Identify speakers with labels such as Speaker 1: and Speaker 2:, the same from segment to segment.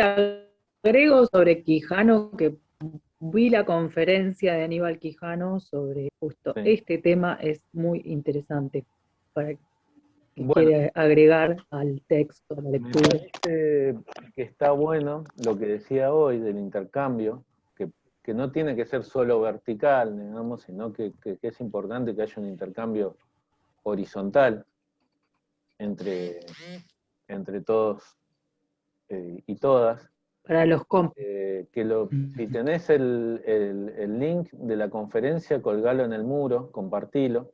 Speaker 1: agrego sobre Quijano que vi la conferencia de Aníbal Quijano sobre justo
Speaker 2: Sí.
Speaker 1: este tema, es muy interesante para que
Speaker 2: Bueno,
Speaker 1: quiere agregar al texto, a la
Speaker 2: me
Speaker 1: lectura.
Speaker 2: parece que está bueno lo que decía hoy del intercambio, que no tiene que ser solo vertical, digamos, sino que es importante que haya un intercambio horizontal entre, entre todos y todas.
Speaker 1: Para los compas.
Speaker 2: Si tenés el link de la conferencia, colgalo en el muro, compartilo.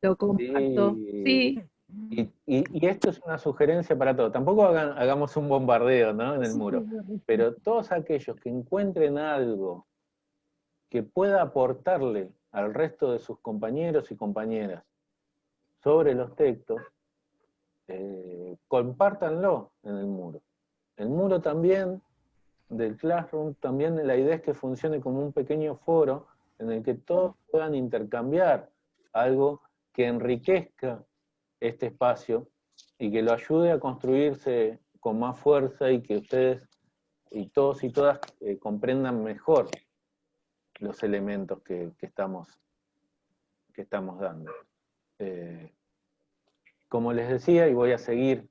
Speaker 1: Lo comparto,
Speaker 2: Y,
Speaker 1: sí.
Speaker 2: y esto es una sugerencia para todos. Tampoco hagamos un bombardeo, ¿no?, en el muro. Pero todos aquellos que encuentren algo que pueda aportarle al resto de sus compañeros y compañeras sobre los textos, compártanlo en el muro. El muro también del Classroom, también la idea es que funcione como un pequeño foro en el que todos puedan intercambiar algo que enriquezca este espacio y que lo ayude a construirse con más fuerza y que ustedes y todos y todas comprendan mejor los elementos que estamos dando. Eh, como les decía, y voy a seguir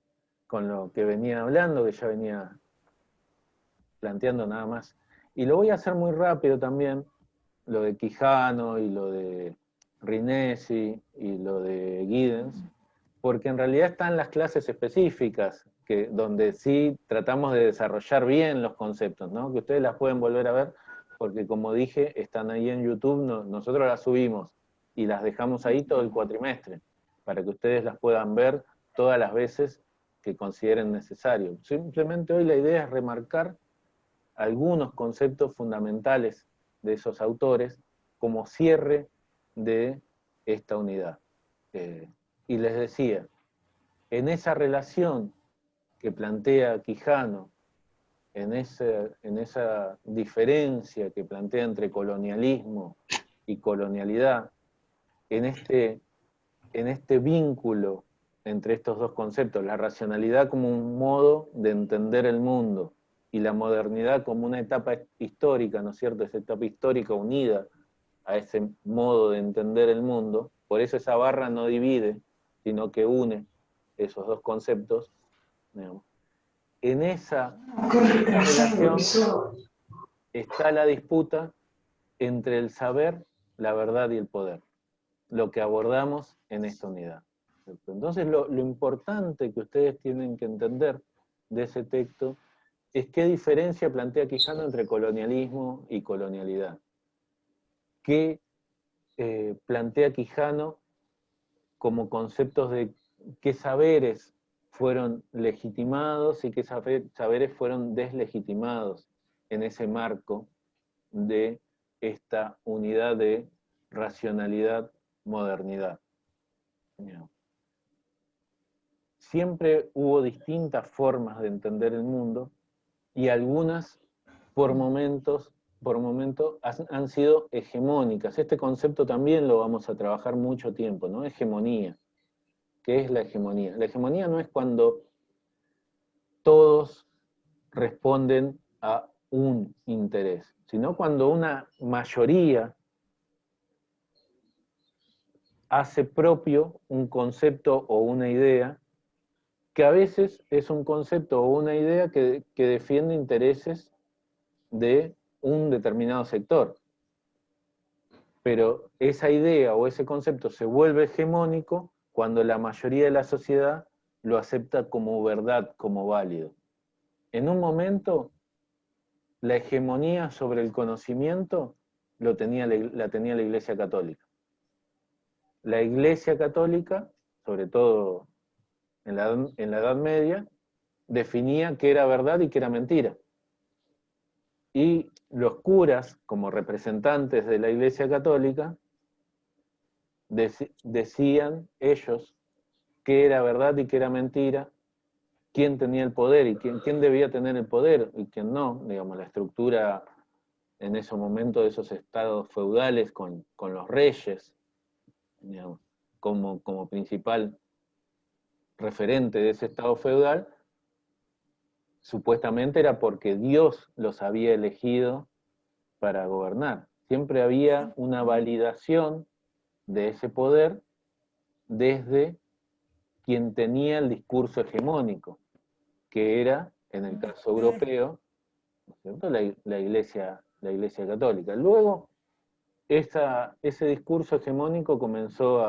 Speaker 2: con lo que venía hablando, que ya venía planteando nada más, y lo voy a hacer muy rápido también, lo de Quijano y lo de Rinesi y lo de Giddens, porque en realidad están las clases específicas, donde sí tratamos de desarrollar bien los conceptos, ¿no?, que ustedes las pueden volver a ver, porque como dije, están ahí en YouTube, nosotros las subimos y las dejamos ahí todo el cuatrimestre, para que ustedes las puedan ver todas las veces que consideren necesario. Simplemente hoy la idea es remarcar algunos conceptos fundamentales de esos autores como cierre de esta unidad. Y les decía, en esa relación que plantea Quijano, en esa diferencia que plantea entre colonialismo y colonialidad, en este vínculo entre estos dos conceptos, la racionalidad como un modo de entender el mundo y la modernidad como una etapa histórica, ¿no es cierto?, esa etapa histórica unida a ese modo de entender el mundo, por eso esa barra no divide, sino que une esos dos conceptos, digamos. En esa relación está la disputa entre el saber, la verdad y el poder, lo que abordamos en esta unidad. Entonces lo importante que ustedes tienen que entender de ese texto es qué diferencia plantea Quijano entre colonialismo y colonialidad. ¿Qué plantea Quijano como conceptos de qué saberes fueron legitimados y qué saberes fueron deslegitimados en ese marco de esta unidad de racionalidad-modernidad? Siempre hubo distintas formas de entender el mundo y algunas por momentos han sido hegemónicas. Este concepto también lo vamos a trabajar mucho tiempo, ¿no? Hegemonía. ¿Qué es la hegemonía? La hegemonía no es cuando todos responden a un interés, sino cuando una mayoría hace propio un concepto o una idea, que a veces es un concepto o una idea que defiende intereses de un determinado sector. Pero esa idea o ese concepto se vuelve hegemónico cuando la mayoría de la sociedad lo acepta como verdad, como válido. En un momento, la hegemonía sobre el conocimiento la tenía la Iglesia Católica. La Iglesia Católica, sobre todo en la Edad Media, definía qué era verdad y qué era mentira. Y los curas, como representantes de la Iglesia Católica, decían ellos qué era verdad y qué era mentira, quién tenía el poder y quién debía tener el poder y quién no. Digamos, la estructura en ese momento de esos estados feudales con los reyes, digamos, como principal referente de ese estado feudal, supuestamente era porque Dios los había elegido para gobernar. Siempre había una validación de ese poder desde quien tenía el discurso hegemónico, que era, en el caso europeo, ¿no es cierto?, la Iglesia Católica. Luego, ese discurso hegemónico comenzó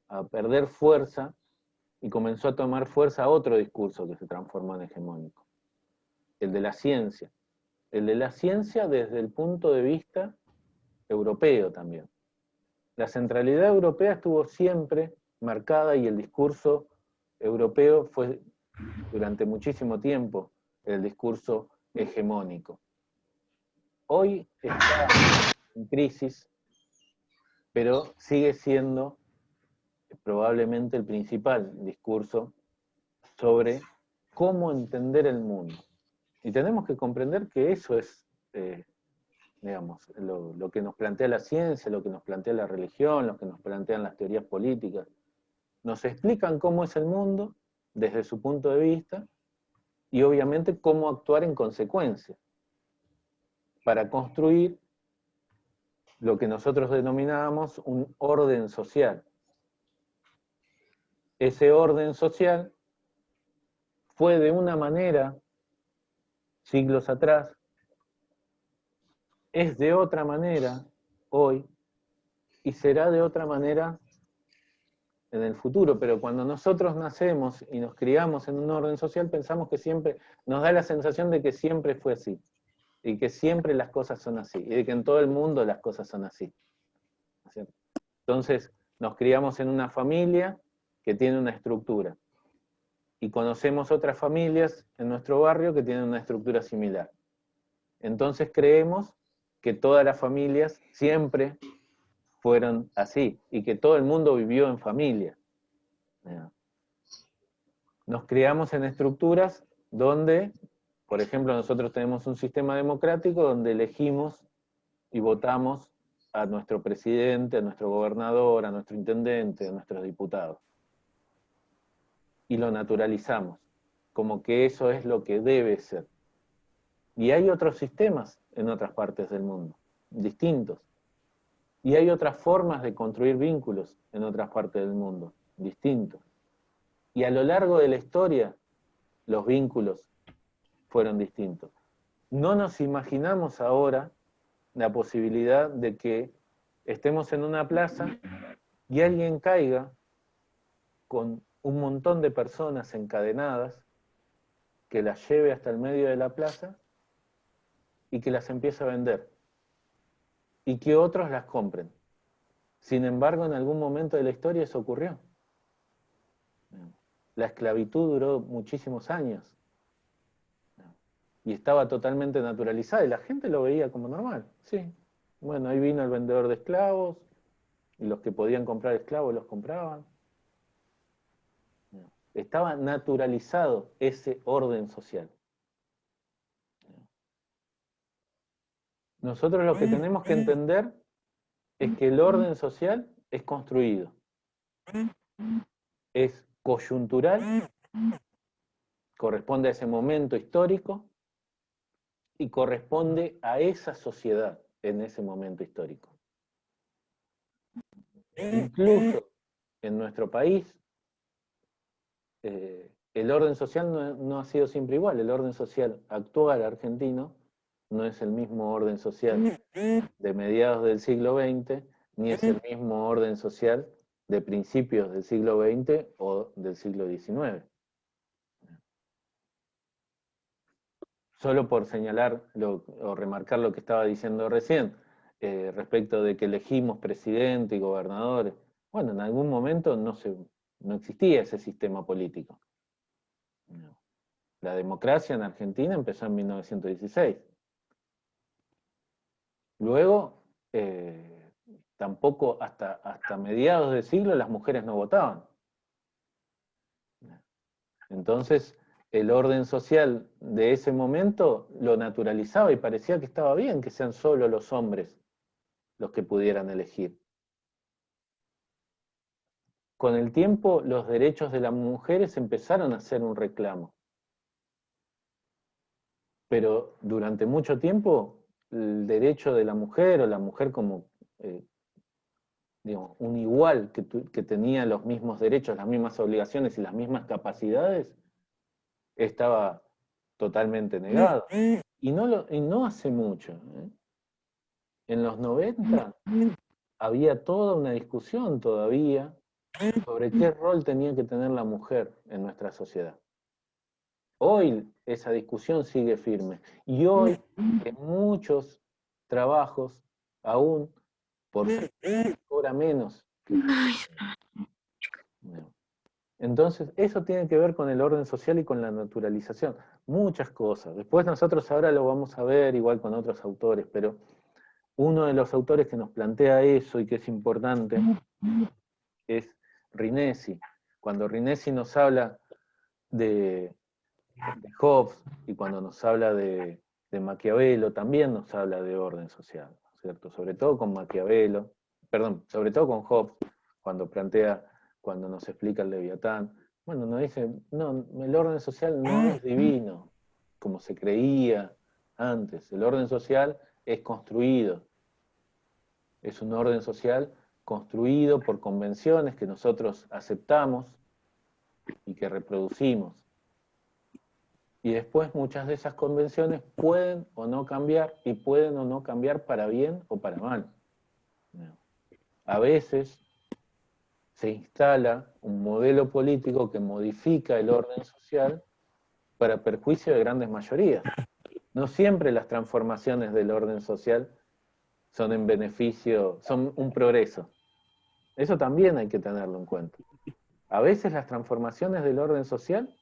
Speaker 2: a perder fuerza y comenzó a tomar fuerza otro discurso que se transformó en hegemónico, el de la ciencia. El de la ciencia desde el punto de vista europeo también. La centralidad europea estuvo siempre marcada y el discurso europeo fue durante muchísimo tiempo el discurso hegemónico. Hoy está en crisis, pero sigue siendo probablemente el principal discurso sobre cómo entender el mundo. Y tenemos que comprender que eso es, digamos, lo que nos plantea la ciencia, lo que nos plantea la religión, lo que nos plantean las teorías políticas. Nos explican cómo es el mundo desde su punto de vista y obviamente cómo actuar en consecuencia para construir lo que nosotros denominamos un orden social. Ese orden social fue de una manera siglos atrás, es de otra manera hoy y será de otra manera en el futuro, pero cuando nosotros nacemos y nos criamos en un orden social, pensamos que siempre, nos da la sensación de que siempre fue así, y que siempre las cosas son así, y de que en todo el mundo las cosas son así. ¿Cierto? Entonces, nos criamos en una familia que tiene una estructura, y conocemos otras familias en nuestro barrio que tienen una estructura similar. Entonces creemos que todas las familias siempre fueron así, y que todo el mundo vivió en familia. Nos criamos en estructuras donde, por ejemplo, nosotros tenemos un sistema democrático donde elegimos y votamos a nuestro presidente, a nuestro gobernador, a nuestro intendente, a nuestros diputados. Y lo naturalizamos, como que eso es lo que debe ser. Y hay otros sistemas en otras partes del mundo, distintos. Y hay otras formas de construir vínculos en otras partes del mundo, distintos. Y a lo largo de la historia, los vínculos fueron distintos. No nos imaginamos ahora la posibilidad de que estemos en una plaza y alguien caiga con un montón de personas encadenadas, que las lleve hasta el medio de la plaza y que las empiece a vender. Y que otros las compren. Sin embargo, en algún momento de la historia eso ocurrió. La esclavitud duró muchísimos años. Y estaba totalmente naturalizada, y la gente lo veía como normal. Sí. Bueno, ahí vino el vendedor de esclavos, y los que podían comprar esclavos los compraban. Estaba naturalizado ese orden social. Nosotros lo que tenemos que entender es que el orden social es construido, es coyuntural, corresponde a ese momento histórico y corresponde a esa sociedad en ese momento histórico. Incluso en nuestro país, el orden social no ha sido siempre igual. El orden social actual argentino no es el mismo orden social de mediados del siglo XX, ni es el mismo orden social de principios del siglo XX o del siglo XIX. Solo por señalar o remarcar lo que estaba diciendo recién, respecto de que elegimos presidente y gobernadores. Bueno, en algún momento no existía ese sistema político. La democracia en Argentina empezó en 1916. Luego, tampoco hasta mediados del siglo las mujeres no votaban. Entonces, el orden social de ese momento lo naturalizaba y parecía que estaba bien que sean solo los hombres los que pudieran elegir. Con el tiempo, los derechos de las mujeres empezaron a ser un reclamo. pero durante mucho tiempo el derecho de la mujer, o la mujer como digamos, un igual que tenía los mismos derechos, las mismas obligaciones y las mismas capacidades, estaba totalmente negado. Y no hace mucho. En los 90 había toda una discusión todavía sobre qué rol tenía que tener la mujer en nuestra sociedad. Hoy esa discusión sigue firme. Y hoy en muchos trabajos, aún por cobra menos. Entonces, eso tiene que ver con el orden social y con la naturalización. Muchas cosas. Después nosotros ahora lo vamos a ver igual con otros autores, pero uno de los autores que nos plantea eso y que es importante es Rinesi. Cuando Rinesi nos habla de Hobbes y cuando nos habla de Maquiavelo, también nos habla de orden social, ¿cierto? Sobre todo con Maquiavelo, perdón, sobre todo con Hobbes, cuando nos explica el Leviatán. Bueno, nos dice, no, el orden social no es divino, como se creía antes. El orden social es construido. Es un orden social construido por convenciones que nosotros aceptamos y que reproducimos. Y después muchas de esas convenciones pueden o no cambiar, y pueden o no cambiar para bien o para mal. A veces se instala un modelo político que modifica el orden social para perjuicio de grandes mayorías. No siempre las transformaciones del orden social son en beneficio, son un progreso. Eso también hay que tenerlo en cuenta. A veces las transformaciones del orden social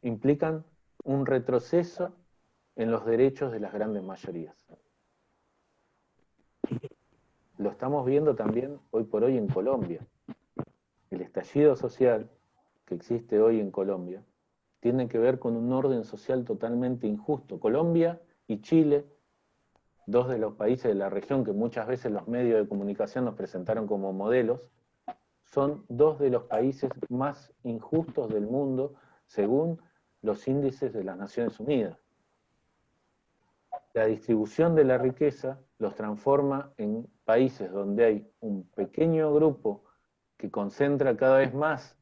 Speaker 2: implican un retroceso en los derechos de las grandes mayorías. Lo estamos viendo también hoy por hoy en Colombia. El estallido social que existe hoy en Colombia tiene que ver con un orden social totalmente injusto. Colombia y Chile, dos de los países de la región que muchas veces los medios de comunicación nos presentaron como modelos, son dos de los países más injustos del mundo según los índices de las Naciones Unidas. La distribución de la riqueza los transforma en países donde hay un pequeño grupo que concentra cada vez más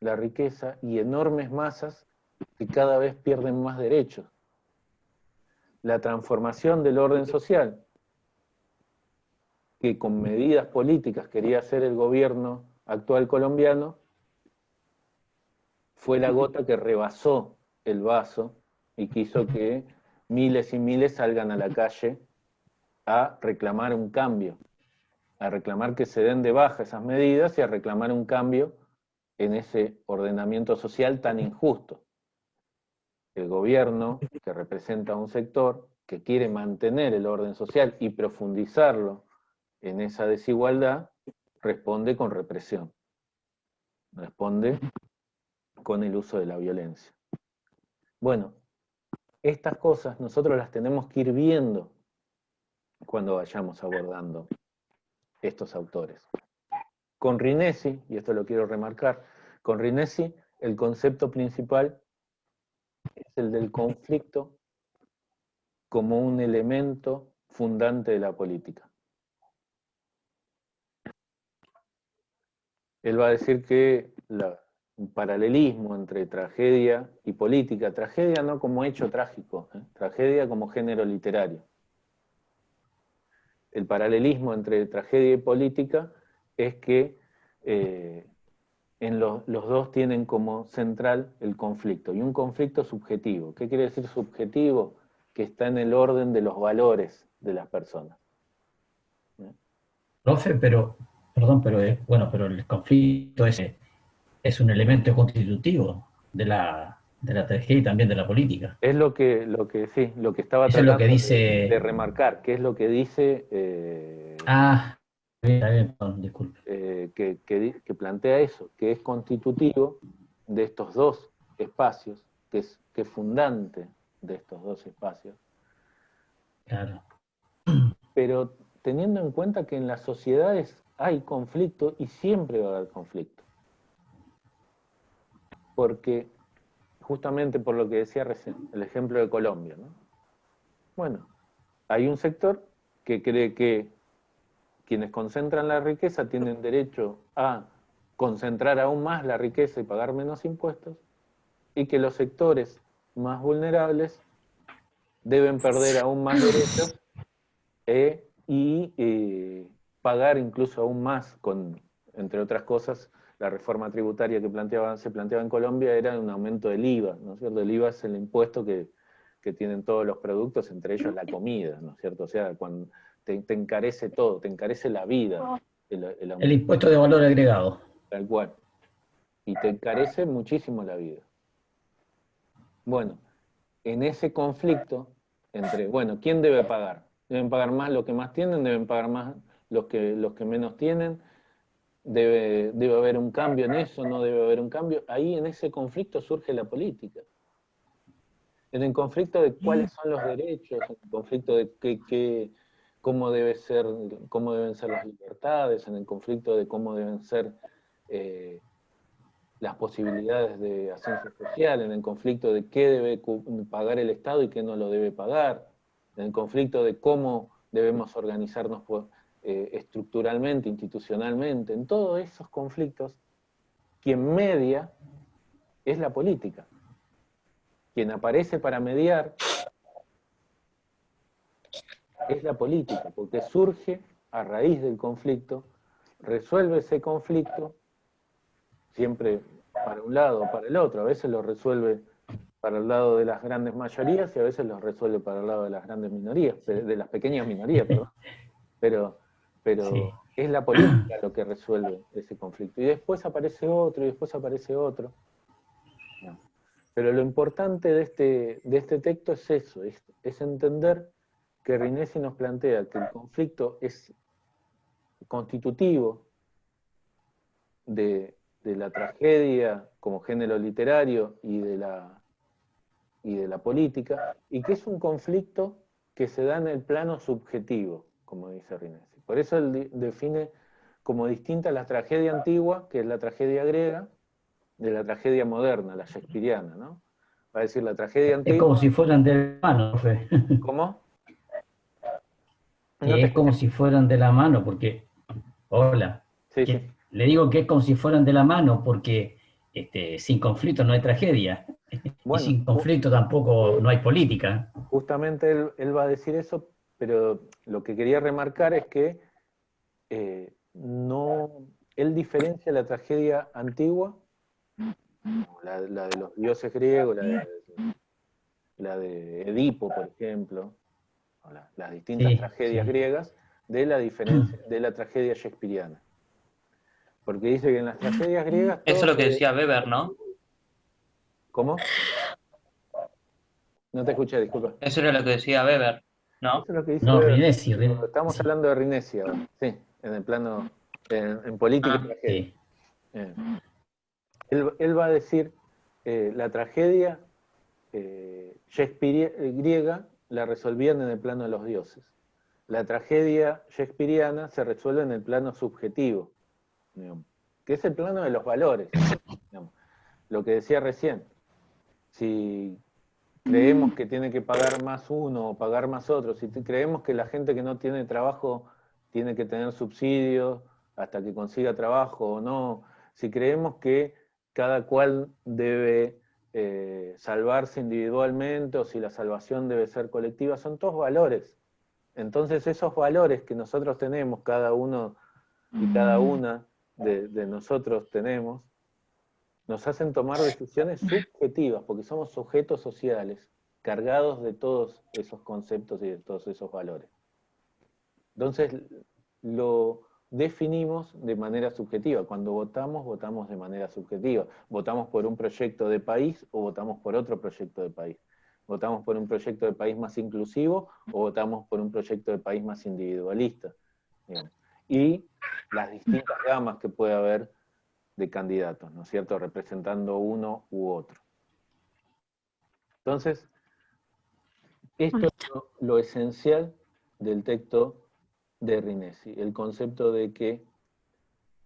Speaker 2: la riqueza y enormes masas que cada vez pierden más derechos. La transformación del orden social, que con medidas políticas quería hacer el gobierno actual colombiano, fue la gota que rebasó el vaso y quiso que miles y miles salgan a la calle a reclamar un cambio, a reclamar que se den de baja esas medidas y a reclamar un cambio en ese ordenamiento social tan injusto. El gobierno, que representa a un sector que quiere mantener el orden social y profundizarlo en esa desigualdad, responde con represión, responde con el uso de la violencia. Bueno, estas cosas nosotros las tenemos que ir viendo cuando vayamos abordando estos autores. Con Rinesi, y esto lo quiero remarcar, con Rinesi el concepto principal es el del conflicto como un elemento fundante de la política. Él va a decir que un paralelismo entre tragedia y política, tragedia no como hecho trágico, tragedia como género literario. El paralelismo entre tragedia y política es que los dos tienen como central el conflicto, y un conflicto subjetivo. ¿Qué quiere decir subjetivo? Que está en el orden de los valores de las personas.
Speaker 3: Profe, pero, perdón, pero bueno, pero el conflicto es un elemento constitutivo de la tragedia y también de la política.
Speaker 2: Es lo que estaba
Speaker 3: Eso es lo que
Speaker 2: tratando
Speaker 3: dice.
Speaker 2: de remarcar, que es lo que dice
Speaker 3: Bien, perdón, disculpe.
Speaker 2: que plantea eso, que es constitutivo de estos dos espacios, que es fundante de estos dos espacios.
Speaker 3: Claro.
Speaker 2: Pero teniendo en cuenta que en las sociedades hay conflicto y siempre va a haber conflicto. Porque justamente por lo que decía recién, el ejemplo de Colombia, ¿no? Bueno, hay un sector que cree que quienes concentran la riqueza tienen derecho a concentrar aún más la riqueza y pagar menos impuestos, y que los sectores más vulnerables deben perder aún más derechos y pagar incluso aún más, con, entre otras cosas, la reforma tributaria que se planteaba en Colombia era un aumento del IVA, ¿no es cierto? El IVA es el impuesto que tienen todos los productos, entre ellos la comida, ¿no es cierto? O sea, cuando te encarece todo, te encarece la vida.
Speaker 3: El impuesto de valor agregado.
Speaker 2: Tal cual. Y te encarece muchísimo la vida. Bueno, en ese conflicto entre, bueno, ¿quién debe pagar? ¿Deben pagar más los que más tienen? ¿Deben pagar más los que menos tienen? ¿Debe haber un cambio en eso? ¿No debe haber un cambio? Ahí en ese conflicto surge la política. En el conflicto de cuáles son los derechos, en el conflicto de cómo deben ser las libertades, en el conflicto de cómo deben ser las posibilidades de ascenso social, en el conflicto de qué debe pagar el Estado y qué no lo debe pagar, en el conflicto de cómo debemos organizarnos estructuralmente, institucionalmente. En todos esos conflictos, quien media es la política. Quien aparece para mediar es la política, porque surge a raíz del conflicto, resuelve ese conflicto, siempre para un lado o para el otro. A veces lo resuelve para el lado de las grandes mayorías y a veces lo resuelve para el lado de las grandes minorías, de las pequeñas minorías, perdón. Pero
Speaker 3: Sí.
Speaker 2: es la política lo que resuelve ese conflicto. Y después aparece otro, y después aparece otro. No. Pero lo importante de este texto es eso, es entender que Rinesi nos plantea que el conflicto es constitutivo de la tragedia como género literario y de la política, y que es un conflicto que se da en el plano subjetivo, como dice Rinesi. Por eso él define como distinta la tragedia antigua, que es la tragedia griega, de la tragedia moderna, la shakespeariana, ¿no? Va a decir la tragedia
Speaker 3: Es como
Speaker 2: antigua.
Speaker 3: si fueran de la mano, profe.
Speaker 2: ¿Cómo? No
Speaker 3: Que
Speaker 2: te
Speaker 3: es como
Speaker 2: escuché.
Speaker 3: si fueran de la mano, porque, hola,
Speaker 2: Sí, sí.
Speaker 3: que le digo que es como si fueran de la mano, porque sin conflicto no hay tragedia, y
Speaker 2: Bueno,
Speaker 3: sin conflicto tampoco no hay política.
Speaker 2: justamente él va a decir eso, pero lo que quería remarcar es que no, él diferencia la tragedia antigua, la de los dioses griegos, la de Edipo, por ejemplo, o las distintas
Speaker 3: Sí,
Speaker 2: tragedias
Speaker 3: sí.
Speaker 2: griegas, de la diferencia de la tragedia shakespeariana. Porque dice que en las tragedias griegas
Speaker 4: Eso
Speaker 2: todo
Speaker 4: es lo que
Speaker 2: se...
Speaker 4: decía Weber, ¿no?
Speaker 2: ¿Cómo? No te escuché, disculpa.
Speaker 4: Eso era lo que decía Weber,
Speaker 2: Eso
Speaker 4: ¿no?
Speaker 2: es lo que dice
Speaker 3: No,
Speaker 2: Weber.
Speaker 3: Rinesi,
Speaker 2: Pero estamos
Speaker 3: Rinesi.
Speaker 2: hablando de Rinesi ahora, sí, en el plano, en política y
Speaker 4: Ah,
Speaker 2: tragedia.
Speaker 3: Sí.
Speaker 2: Eh, él va a decir, la tragedia griega la resolvían en el plano de los dioses. La tragedia shakespeariana se resuelve en el plano subjetivo, digamos, que es el plano de los valores. Digamos. Lo que decía recién, si creemos que tiene que pagar más uno o pagar más otro, si creemos que la gente que no tiene trabajo tiene que tener subsidios hasta que consiga trabajo o no, si creemos que cada cual debe salvarse individualmente o si la salvación debe ser colectiva, son todos valores. Entonces esos valores que nosotros tenemos, cada uno y cada una de nosotros tenemos, nos hacen tomar decisiones subjetivas, porque somos sujetos sociales, cargados de todos esos conceptos y de todos esos valores. Entonces, lo definimos de manera subjetiva. Cuando votamos, votamos de manera subjetiva. Votamos por un proyecto de país o votamos por otro proyecto de país. Votamos por un proyecto de país más inclusivo o votamos por un proyecto de país más individualista. Digamos. Y las distintas gamas que puede haber de candidatos, ¿no es cierto?, representando uno u otro. Entonces, esto es lo esencial del texto de Rinesi, el concepto de que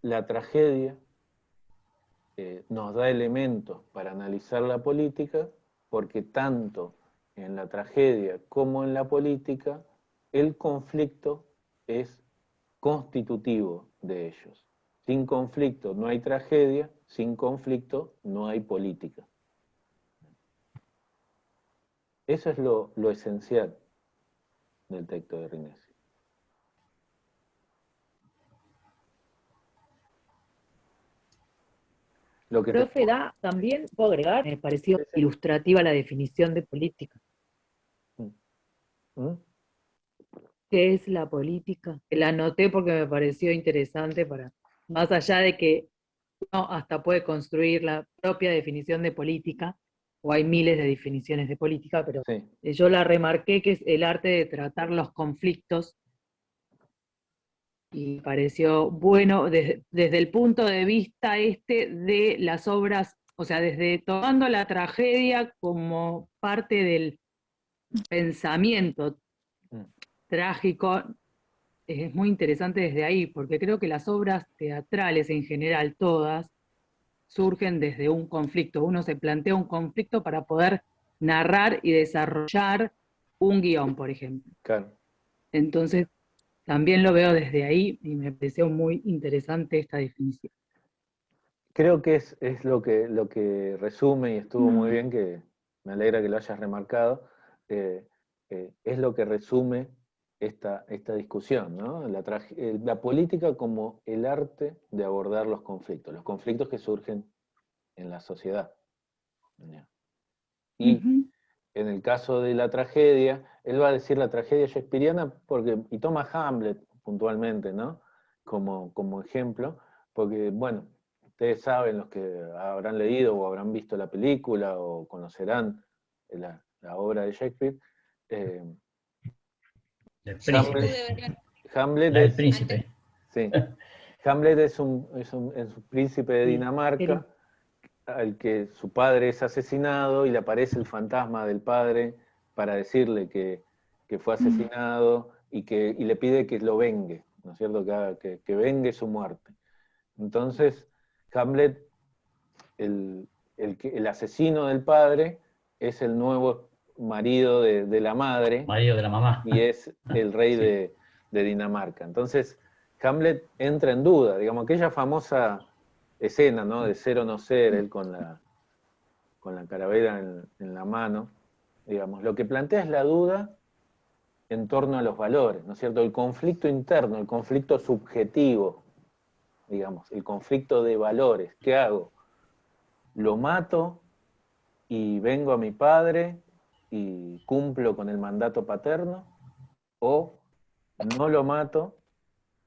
Speaker 2: la tragedia nos da elementos para analizar la política, porque tanto en la tragedia como en la política, el conflicto es constitutivo de ellos. Sin conflicto no hay tragedia, sin conflicto no hay política. Eso es lo esencial del texto de Rinesi. Lo que
Speaker 1: Profe, también, puedo agregar, me pareció ilustrativa la definición de política.
Speaker 2: ¿Mm?
Speaker 1: ¿Qué es la política? La anoté porque me pareció interesante más allá de que uno hasta puede construir la propia definición de política, o hay miles de definiciones de política, pero
Speaker 2: Sí.
Speaker 1: yo la remarqué que es el arte de tratar los conflictos, y me pareció bueno desde el punto de vista de las obras, o sea, desde tomando la tragedia como parte del pensamiento trágico. Es muy interesante desde ahí, porque creo que las obras teatrales en general, todas, surgen desde un conflicto. Uno se plantea un conflicto para poder narrar y desarrollar un guión, por ejemplo.
Speaker 2: Claro.
Speaker 1: Entonces, también lo veo desde ahí y me pareció muy interesante esta definición.
Speaker 2: Creo que es lo que resume, y estuvo muy bien, que me alegra que lo hayas remarcado, es lo que resume esta discusión, ¿no? La política como el arte de abordar los conflictos que surgen en la sociedad. Y en el caso de la tragedia, él va a decir la tragedia shakespeariana y toma Hamlet puntualmente, ¿no? Como ejemplo, porque, bueno, ustedes saben, los que habrán leído o habrán visto la película o conocerán la obra de Shakespeare,
Speaker 3: El príncipe.
Speaker 2: Hamlet
Speaker 3: El
Speaker 2: es,
Speaker 3: príncipe.
Speaker 2: sí, Hamlet es un príncipe de
Speaker 1: Sí,
Speaker 2: Dinamarca, al que su padre es asesinado y le aparece el fantasma del padre para decirle que fue asesinado y le pide que lo vengue, ¿no es cierto? Que vengue su muerte. Entonces, Hamlet, el asesino del padre, es el nuevo marido de la madre,
Speaker 3: Marido de la mamá.
Speaker 2: y es el rey
Speaker 3: Sí.
Speaker 2: de Dinamarca. Entonces, Hamlet entra en duda, digamos, aquella famosa escena, ¿no? De ser o no ser, él con la calavera en la mano, digamos, lo que plantea es la duda en torno a los valores, ¿no es cierto? El conflicto interno, el conflicto subjetivo, digamos, el conflicto de valores. ¿Qué hago? ¿Lo mato y vengo a mi padre y cumplo con el mandato paterno? ¿O no lo mato,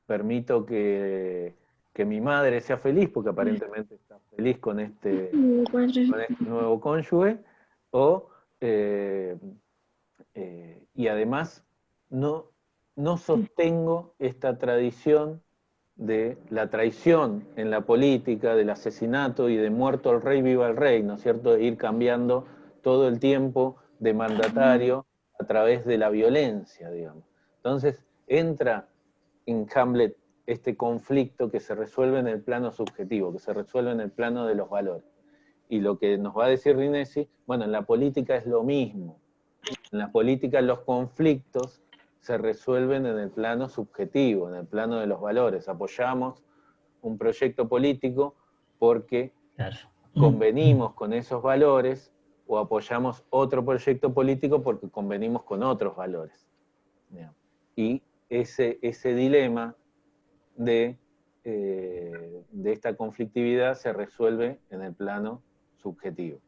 Speaker 2: permito que mi madre sea feliz, porque aparentemente está feliz con este nuevo cónyuge, y además no sostengo esta tradición de la traición en la política, del asesinato y de muerto el rey, viva el rey, ¿no es cierto? De ir cambiando todo el tiempo de mandatario a través de la violencia, digamos. Entonces entra en Hamlet este conflicto que se resuelve en el plano subjetivo, que se resuelve en el plano de los valores. Y lo que nos va a decir Rinesi, bueno, en la política es lo mismo. En la política los conflictos se resuelven en el plano subjetivo, en el plano de los valores. Apoyamos un proyecto político porque convenimos con esos valores, o apoyamos otro proyecto político porque convenimos con otros valores. Y ese dilema de esta conflictividad se resuelve en el plano subjetivo.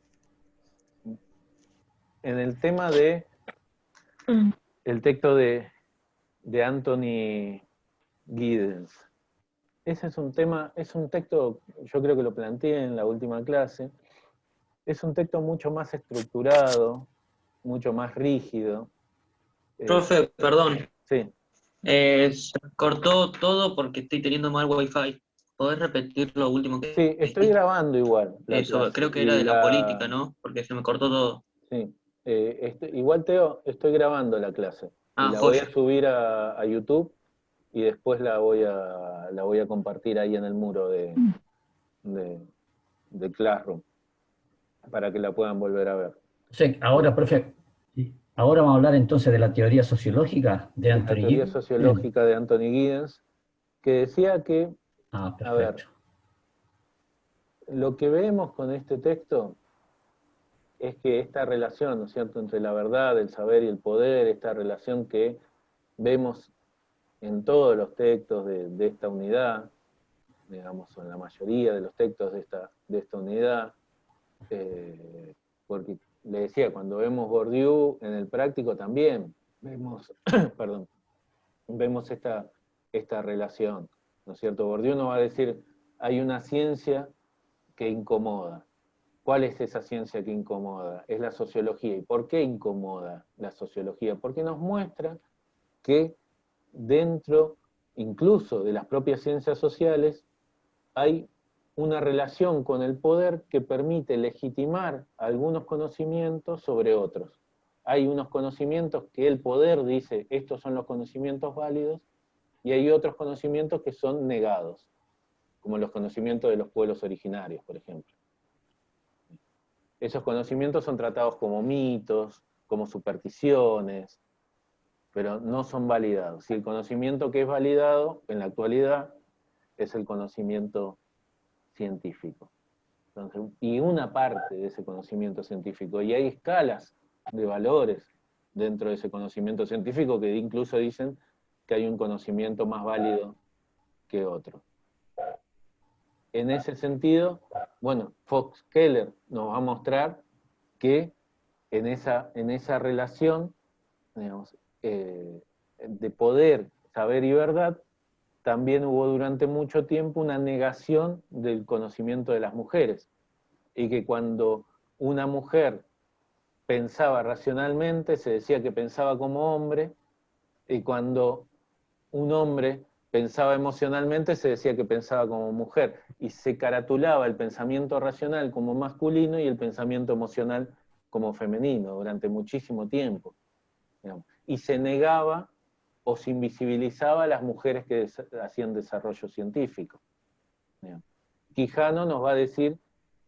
Speaker 2: En el tema el texto de Anthony Giddens, ese es un texto, yo creo que lo planteé en la última clase, es un texto mucho más estructurado, mucho más rígido.
Speaker 4: Profe, perdón.
Speaker 2: Sí.
Speaker 4: Se cortó todo porque estoy teniendo mal wifi. ¿Podés repetir lo último que
Speaker 2: Sí, estoy
Speaker 4: dijiste?
Speaker 2: grabando igual.
Speaker 4: Eso, creo que era de la política, ¿no? Porque se me cortó todo.
Speaker 2: Sí. Igual, Teo, estoy grabando la clase. Y la voy a
Speaker 4: Joya.
Speaker 2: subir a YouTube, y después la voy a compartir ahí en el muro de de Classroom, para que la puedan volver a ver.
Speaker 3: Sí, ahora, profe, ahora vamos a hablar entonces de la teoría sociológica de
Speaker 2: La
Speaker 3: Anthony
Speaker 2: teoría
Speaker 3: Giddens.
Speaker 2: sociológica de Anthony Giddens, que decía que,
Speaker 3: Ah,
Speaker 2: a ver,
Speaker 3: perfecto.
Speaker 2: lo que vemos con este texto es que esta relación, ¿no es cierto?, entre la verdad, el saber y el poder, esta relación que vemos en todos los textos de esta unidad, digamos, o en la mayoría de los textos de esta unidad, porque le decía, cuando vemos Bourdieu en el práctico también vemos, perdón, vemos esta relación, ¿no es cierto? Bourdieu nos va a decir, hay una ciencia que incomoda. ¿Cuál es esa ciencia que incomoda? Es la sociología. ¿Y por qué incomoda la sociología? Porque nos muestra que dentro, incluso de las propias ciencias sociales, hay una relación con el poder que permite legitimar algunos conocimientos sobre otros. Hay unos conocimientos que el poder dice, estos son los conocimientos válidos, y hay otros conocimientos que son negados, como los conocimientos de los pueblos originarios, por ejemplo. Esos conocimientos son tratados como mitos, como supersticiones, pero no son validados. Y el conocimiento que es validado en la actualidad es el conocimiento científico. Entonces, y una parte de ese conocimiento científico, y hay escalas de valores dentro de ese conocimiento científico que incluso dicen que hay un conocimiento más válido que otro. En ese sentido, bueno, Fox Keller nos va a mostrar que en esa relación, digamos, de poder, saber y verdad, también hubo durante mucho tiempo una negación del conocimiento de las mujeres, y que cuando una mujer pensaba racionalmente, se decía que pensaba como hombre, y cuando un hombre pensaba emocionalmente, se decía que pensaba como mujer, y se caratulaba el pensamiento racional como masculino y el pensamiento emocional como femenino durante muchísimo tiempo, digamos. Y se negaba o se invisibilizaba a las mujeres que hacían desarrollo científico, digamos. Quijano nos va a decir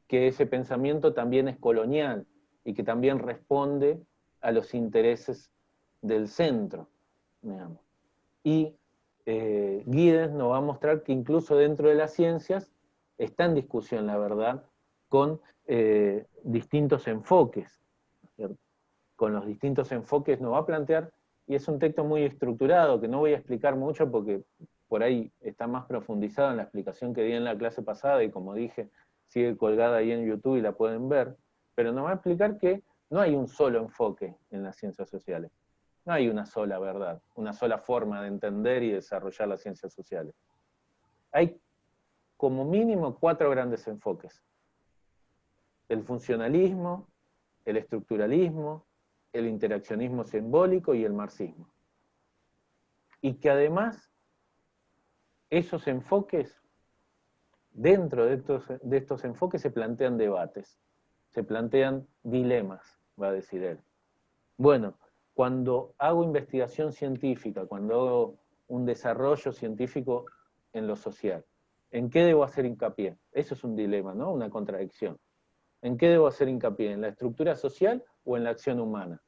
Speaker 2: que ese pensamiento también es colonial y que también responde a los intereses del centro, digamos. Y Giddens nos va a mostrar que incluso dentro de las ciencias está en discusión la verdad con distintos enfoques, ¿cierto? Con los distintos enfoques nos va a plantear, y es un texto muy estructurado que no voy a explicar mucho porque por ahí está más profundizado en la explicación que di en la clase pasada, y como dije, sigue colgada ahí en YouTube y la pueden ver, pero nos va a explicar que no hay un solo enfoque en las ciencias sociales. No hay una sola verdad, una sola forma de entender y desarrollar las ciencias sociales. Hay como mínimo 4 grandes enfoques: el funcionalismo, el estructuralismo, el interaccionismo simbólico y el marxismo. Y que además esos enfoques, dentro de estos enfoques se plantean debates, se plantean dilemas, va a decir él. Bueno, cuando hago investigación científica, cuando hago un desarrollo científico en lo social, ¿en qué debo hacer hincapié? Eso es un dilema, ¿no? Una contradicción. ¿En qué debo hacer hincapié? ¿En la estructura social o en la acción humana?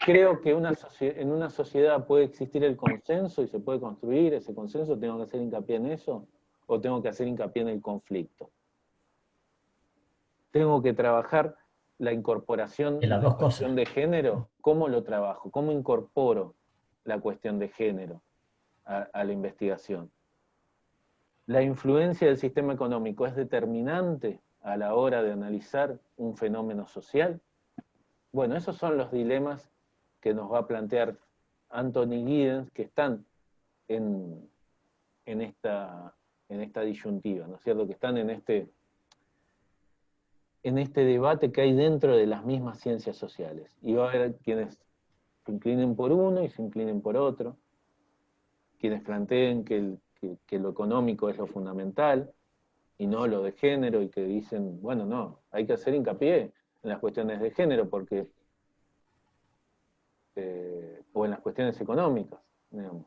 Speaker 2: Creo que en una sociedad puede existir el consenso y se puede construir ese consenso. ¿Tengo que hacer hincapié en eso? ¿O tengo que hacer hincapié en el conflicto? Tengo que trabajar la incorporación
Speaker 3: En
Speaker 2: de
Speaker 3: las
Speaker 2: la
Speaker 3: dos cosas.
Speaker 2: cuestión de género. ¿Cómo lo trabajo? ¿Cómo incorporo la cuestión de género a la investigación? ¿La influencia del sistema económico es determinante a la hora de analizar un fenómeno social? Bueno, esos son los dilemas que nos va a plantear Anthony Giddens, que están en esta disyuntiva, ¿no es cierto? Que están en este debate que hay dentro de las mismas ciencias sociales. Y va a haber quienes se inclinen por uno y se inclinen por otro, quienes planteen que lo económico es lo fundamental y no lo de género, y que dicen, bueno, no, hay que hacer hincapié en las cuestiones de género porque o en las cuestiones económicas, digamos.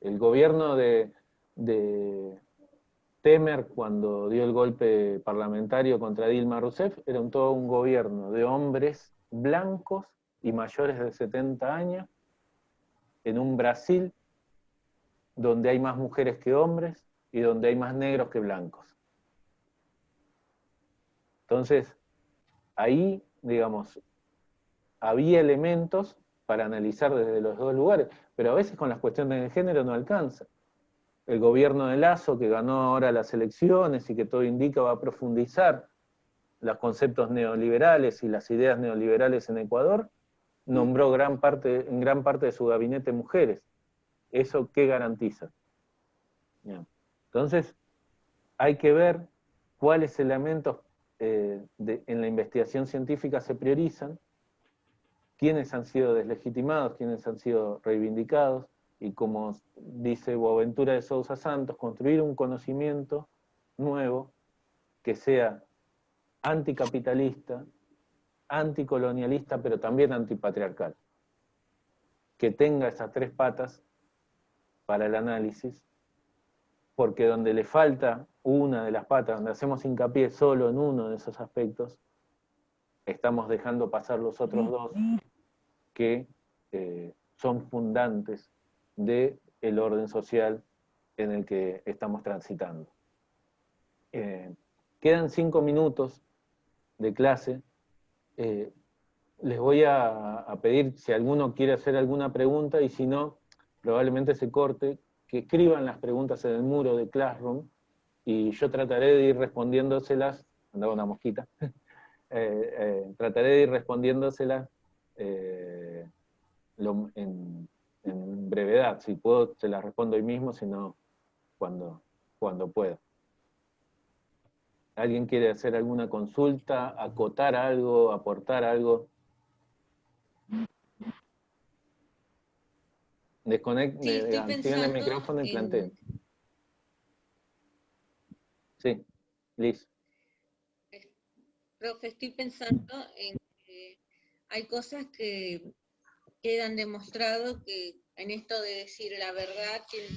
Speaker 2: El gobierno de Temer, cuando dio el golpe parlamentario contra Dilma Rousseff, era todo un gobierno de hombres blancos y mayores de 70 años, en un Brasil donde hay más mujeres que hombres y donde hay más negros que blancos. Entonces, ahí, digamos, había elementos para analizar desde los dos lugares, pero a veces con las cuestiones de género no alcanza. El gobierno de Lasso, que ganó ahora las elecciones y que todo indica va a profundizar los conceptos neoliberales y las ideas neoliberales en Ecuador, nombró en gran parte de su gabinete mujeres. ¿Eso qué garantiza? Entonces, hay que ver cuáles elementos en la investigación científica se priorizan, quiénes han sido deslegitimados, quiénes han sido reivindicados, y como dice Boaventura de Sousa Santos, construir un conocimiento nuevo que sea anticapitalista, anticolonialista, pero también antipatriarcal, que tenga esas tres patas para el análisis, porque donde le falta una de las patas, donde hacemos hincapié solo en uno de esos aspectos, estamos dejando pasar los otros dos que son fundantes del orden social en el que estamos transitando. Quedan 5 minutos de clase. Les voy a pedir si alguno quiere hacer alguna pregunta, y si no, probablemente se corte, que escriban las preguntas en el muro de Classroom, y yo trataré de ir respondiéndoselas. Andaba una mosquita. Trataré de ir respondiéndoselas en brevedad. Si puedo, se las respondo hoy mismo, si no, cuando pueda. ¿Alguien quiere hacer alguna consulta, acotar algo, aportar algo? Activen el micrófono y planteen. Sí, Liz.
Speaker 5: Profe, estoy pensando en que hay cosas que quedan demostrado que en esto de decir la verdad que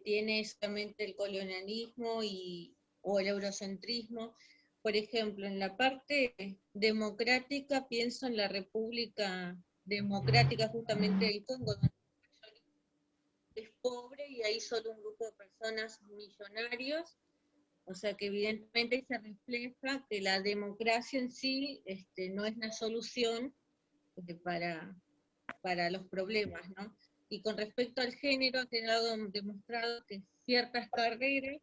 Speaker 5: tiene solamente el colonialismo o el eurocentrismo. Por ejemplo, en la parte democrática pienso en la República Democrática justamente del Congo, donde es pobre y hay solo un grupo de personas millonarios, o sea que evidentemente ahí se refleja que la democracia en sí no es la solución para los problemas, ¿no? Y con respecto al género, ha quedado demostrado que ciertas carreras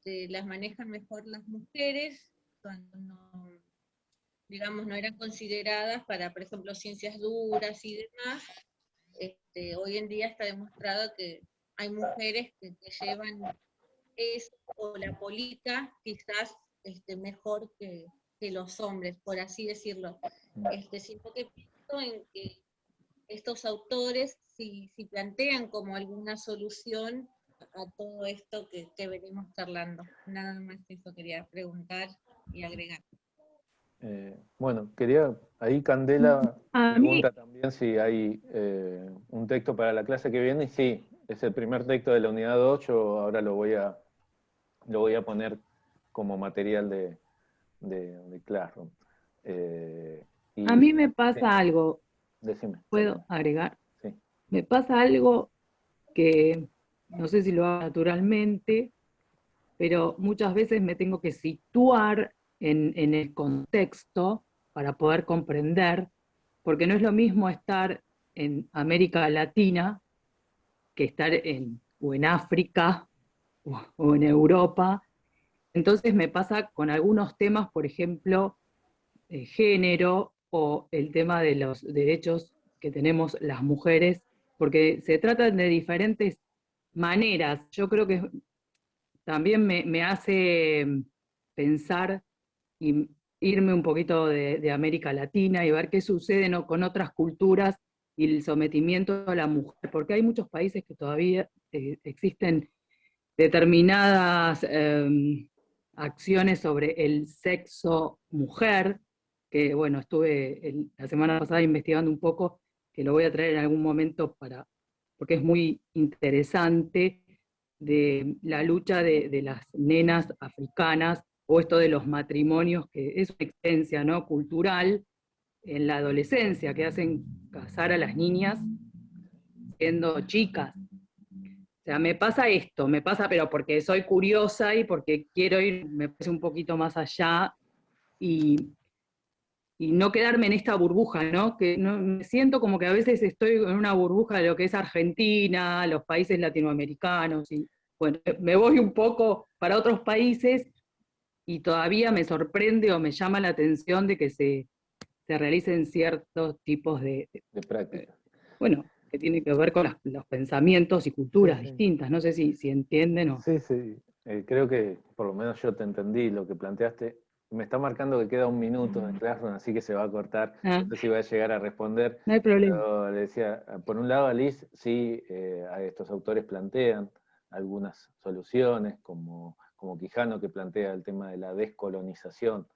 Speaker 5: las manejan mejor las mujeres, cuando no, digamos, no eran consideradas para, por ejemplo, ciencias duras y demás. Hoy en día está demostrado que hay mujeres que llevan eso, o la política, quizás mejor que los hombres, por así decirlo. Sino que pienso en que estos autores si plantean como alguna solución a todo esto que venimos charlando. Nada más eso quería preguntar y agregar.
Speaker 2: Bueno, ahí Candela pregunta también si hay un texto para la clase que viene, y sí, es el primer texto de la unidad 8, ahora lo voy a poner como material de Classroom.
Speaker 1: A mí me pasa algo.
Speaker 2: Decime.
Speaker 1: ¿Puedo agregar?
Speaker 2: Sí.
Speaker 1: Me pasa algo que no sé si lo hago naturalmente, pero muchas veces me tengo que situar en el contexto para poder comprender, porque no es lo mismo estar en América Latina que estar o en África o en Europa. Entonces me pasa con algunos temas, por ejemplo, género o el tema de los derechos que tenemos las mujeres, porque se tratan de diferentes maneras. Yo creo que también me hace pensar y irme un poquito de América Latina y ver qué sucede con otras culturas y el sometimiento a la mujer, porque hay muchos países que todavía existen determinadas acciones sobre el sexo mujer, que bueno, estuve la semana pasada investigando un poco, que lo voy a traer en algún momento porque es muy interesante, de la lucha de las nenas africanas, o esto de los matrimonios, que es una existencia, ¿no?, cultural en la adolescencia, que hacen casar a las niñas siendo chicas. O sea, me pasa esto, me pasa, pero porque soy curiosa y porque quiero ir, me parece un poquito más allá, y no quedarme en esta burbuja, ¿no? Que no, me siento como que a veces estoy en una burbuja de lo que es Argentina, los países latinoamericanos, y bueno, me voy un poco para otros países y todavía me sorprende o me llama la atención de que se realicen ciertos tipos
Speaker 2: De práctica.
Speaker 1: bueno, que tienen que ver con los pensamientos y culturas
Speaker 2: Sí, sí.
Speaker 1: distintas. No sé si entienden o...
Speaker 2: Sí, sí. Creo que por lo menos yo te entendí lo que planteaste. Me está marcando que queda 1 minuto de Classroom, así que se va a cortar.
Speaker 1: Ah,
Speaker 2: No sé si va a llegar a responder.
Speaker 1: no hay problema.
Speaker 2: Pero le decía, por un lado, Alice, sí, estos autores plantean algunas soluciones, como Quijano, que plantea el tema de la descolonización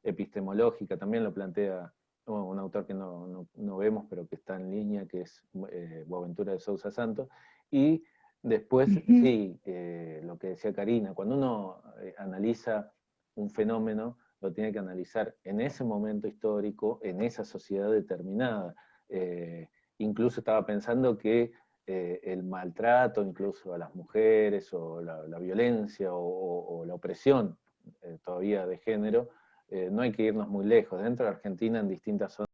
Speaker 2: epistemológica, también lo plantea un autor que no vemos, pero que está en línea, que es Boaventura de Sousa Santos, y después, sí, lo que decía Karina, cuando uno analiza un fenómeno, lo tiene que analizar en ese momento histórico, en esa sociedad determinada. Incluso estaba pensando que el maltrato incluso a las mujeres, o la violencia, o la opresión todavía de género, no hay que irnos muy lejos. Dentro de Argentina, en distintas zonas,